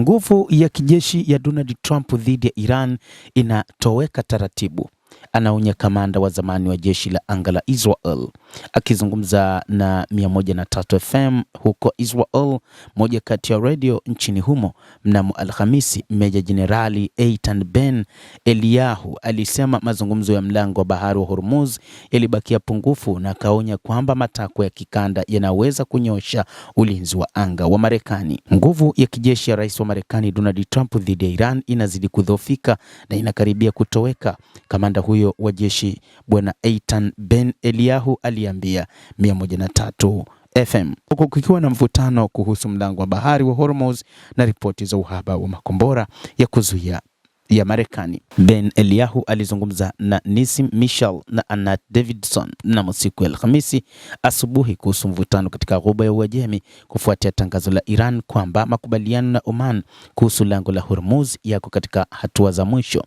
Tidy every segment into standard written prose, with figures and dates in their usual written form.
Nguvu ya kijeshi ya Donald Trump dhidi ya Iran inatoweka taratibu, anaonya kamanda wa zamani wa jeshi la anga la Israel. Akizungumza na 103 FM huko Israel, moja kati ya radio nchini humo, mnamo Alhamisi, Meja Jenerali Eitan Ben Eliyahu alisema mazungumzo ya mlango wa bahari wa Hormuz yalibakia pungufu, na kaonya kwamba matakwa ya kikanda yanaweza kunyosha ulinzi wa anga wa Marekani. Nguvu ya kijeshi ya rais wa Marekani Donald Trump dhidi ya Iran inazidi kudhoofika na inakaribia kutoweka, kamanda huyo wa jeshi Bwana Eitan Ben Eliyahu aliambia 103 FM, huku kukiwa na mvutano kuhusu mlango wa bahari wa Hormuz na ripoti za uhaba wa makombora ya kuzuia ya Marekani. Ben Eliyahu alizungumza na Nissim Michel na Anat Davidson mnamo siku ya Alhamisi asubuhi kuhusu mvutano katika Ghuba ya Uajemi kufuatia tangazo la Iran kwamba makubaliano na Oman kuhusu lango la Hormuz yako katika hatua za mwisho.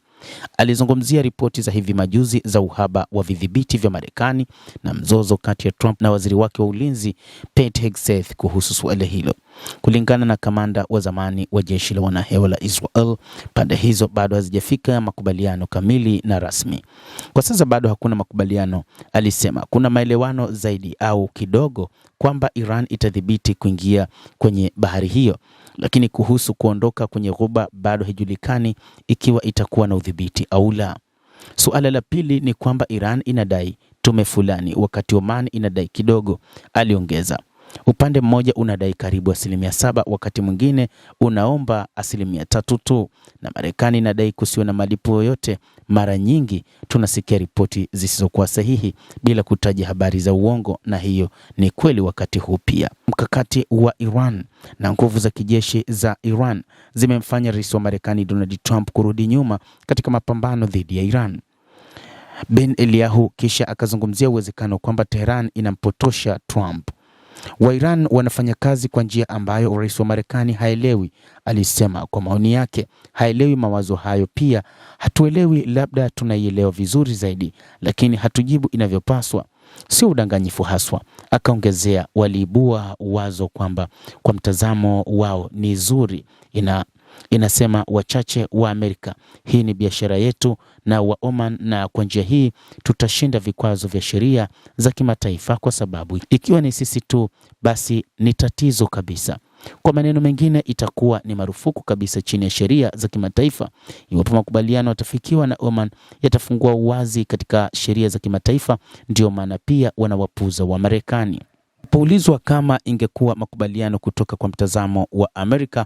Alizungumzia ripoti za hivi majuzi za uhaba wa vidhibiti vya Marekani na mzozo kati ya Trump na waziri wake wa ulinzi Pete Hegseth kuhusu suala hilo. Kulingana na kamanda wa zamani wa jeshi la wanahewa la Israel, pande hizo bado hazijafika makubaliano kamili na rasmi. Kwa sasa bado hakuna makubaliano, alisema. Kuna maelewano zaidi au kidogo kwamba Iran itadhibiti kuingia kwenye bahari hiyo, lakini kuhusu kuondoka kwenye Ghuba bado haijulikani ikiwa itakuwa na udhibiti au la. Suala la pili ni kwamba Iran inadai tume fulani wakati Oman inadai kidogo, aliongeza. Upande mmoja unadai karibu 7% wakati mwingine unaomba 3% tu, na Marekani inadai kusiwa na malipo yoyote. Mara nyingi tunasikia ripoti zisizokuwa sahihi bila kutaja habari za uongo, na hiyo ni kweli wakati huu pia. Mkakati wa Iran na nguvu za kijeshi za Iran zimemfanya rais wa Marekani Donald Trump kurudi nyuma katika mapambano dhidi ya Iran. Ben Eliyahu kisha akazungumzia uwezekano kwamba Tehran inampotosha Trump. Wa Iran wanafanya kazi kwa njia ambayo rais wa Marekani haelewi, alisema. Kwa maoni yake, haelewi mawazo hayo. Pia hatuelewi, labda tunaielewa vizuri zaidi, lakini hatujibu inavyopaswa. Sio udanganyifu haswa, akaongezea. Waliibua wazo kwamba kwa mtazamo wao ni zuri, inasema wachache wa Amerika, hii ni biashara yetu na wa Oman, na kwa njia hii tutashinda vikwazo vya sheria za kimataifa, kwa sababu ikiwa ni sisi tu basi ni tatizo kabisa. Kwa maneno mengine, itakuwa ni marufuku kabisa chini ya sheria za kimataifa. Iwapo makubaliano yatafikiwa na Oman, yatafungua uwazi katika sheria za kimataifa. Ndio maana pia wanawapuza wa Marekani. Poulizwa kama ingekuwa makubaliano kutoka kwa mtazamo wa Amerika,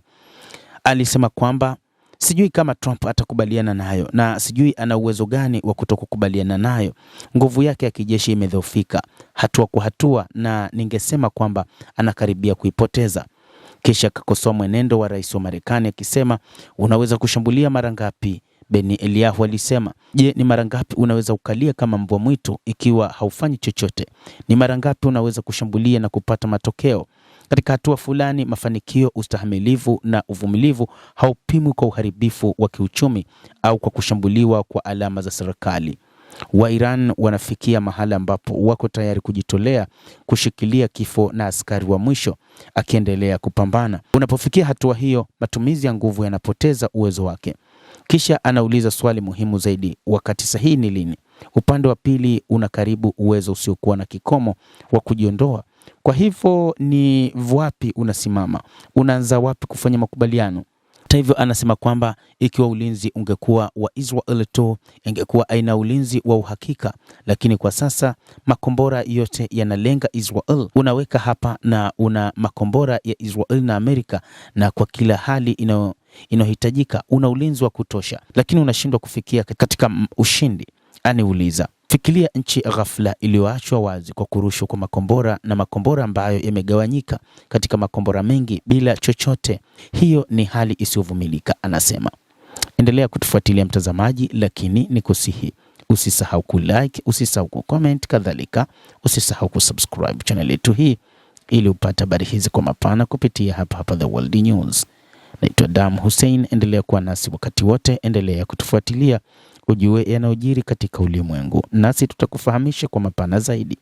alisema kwamba sijui kama Trump atakubaliana nayo na sijui ana uwezo gani wa kutokukubaliana nayo. Nguvu yake ya kijeshi imedhoofika hatua kwa hatua, na ningesema kwamba anakaribia kuipoteza. Kisha akakosoa mwenendo wa rais wa Marekani akisema, unaweza kushambulia mara ngapi? Ben Eliyahu alisema, je, ni mara ngapi unaweza ukalia kama mbwa mwitu ikiwa haufanyi chochote? Ni mara ngapi unaweza kushambulia na kupata matokeo? Katika hatua fulani, mafanikio, ustahimilivu na uvumilivu haupimwi kwa uharibifu wa kiuchumi au kwa kushambuliwa kwa alama za serikali. Wa Iran wanafikia mahala ambapo wako tayari kujitolea kushikilia kifo na askari wa mwisho akiendelea kupambana. Unapofikia hatua hiyo, matumizi ya nguvu yanapoteza uwezo wake. Kisha anauliza swali muhimu zaidi, wakati sahihi ni lini? Upande wa pili una karibu uwezo usiokuwa na kikomo wa kujiondoa. Kwa hivyo ni wapi unasimama? Unaanza wapi kufanya makubaliano? Hata hivyo, anasema kwamba ikiwa ulinzi ungekuwa wa Israel tu, ingekuwa aina ulinzi wa uhakika, lakini kwa sasa makombora yote yanalenga Israel. Unaweka hapa na una makombora ya Israel na Amerika, na kwa kila hali inayohitajika una ulinzi wa kutosha, lakini unashindwa kufikia katika ushindi, aniuliza. Fikiria nchi ghafla iliyoachwa wazi kwa kurushwa kwa makombora, na makombora ambayo yamegawanyika katika makombora mengi bila chochote. Hiyo ni hali isiyovumilika, anasema. Endelea kutufuatilia mtazamaji, lakini nikusihi usisahau kulike, usisahau kucomment, kadhalika usisahau kusubscribe channel yetu hii ili upate habari hizi kwa mapana kupitia hapa The World News. Naitwa Dam Hussein, endelea kuwa nasi wakati wote, endelea kutufuatilia ujue yanayojiri katika ulimwengu, nasi tutakufahamisha kwa mapana zaidi.